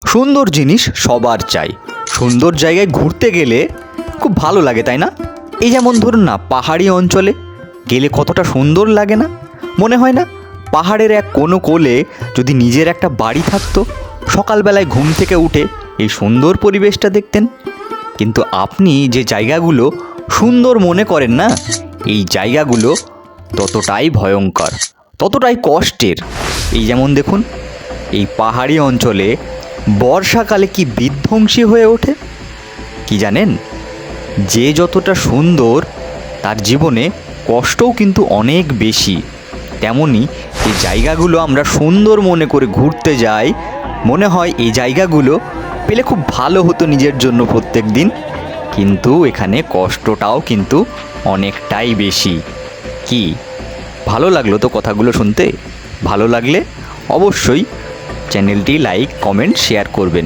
সুন্দর জিনিস সবার চাই। সুন্দর জায়গায় ঘুরতে গেলে খুব ভালো লাগে, তাই না? এই যেমন ধরুন না, পাহাড়ি অঞ্চলে গেলে কতটা সুন্দর লাগে না? মনে হয় না পাহাড়ের এক কোনো কোলে যদি নিজের একটা বাড়ি থাকতো, সকালবেলায় ঘুম থেকে উঠে এই সুন্দর পরিবেশটা দেখতেন। কিন্তু আপনি যে জায়গাগুলো সুন্দর মনে করেন না, এই জায়গাগুলো ততটাই ভয়ঙ্কর, ততটাই কষ্টের। এই যেমন দেখুন, এই পাহাড়ি অঞ্চলে বর্ষাকালে কি বিধ্বংসী হয়ে ওঠে কি জানেন? যে যতটা সুন্দর, তার জীবনে কষ্টও কিন্তু অনেক বেশি। তেমনই যে জায়গাগুলো আমরা সুন্দর মনে করে ঘুরতে যাই, মনে হয় এই জায়গাগুলো পেলে খুব ভালো হতো নিজের জন্য প্রত্যেক দিন, কিন্তু এখানে কষ্টটাও কিন্তু অনেকটাই বেশি। কি ভালো লাগলো তো কথাগুলো শুনতে? ভালো লাগলে অবশ্যই চ্যানেলটি লাইক, কমেন্ট, শেয়ার করবেন।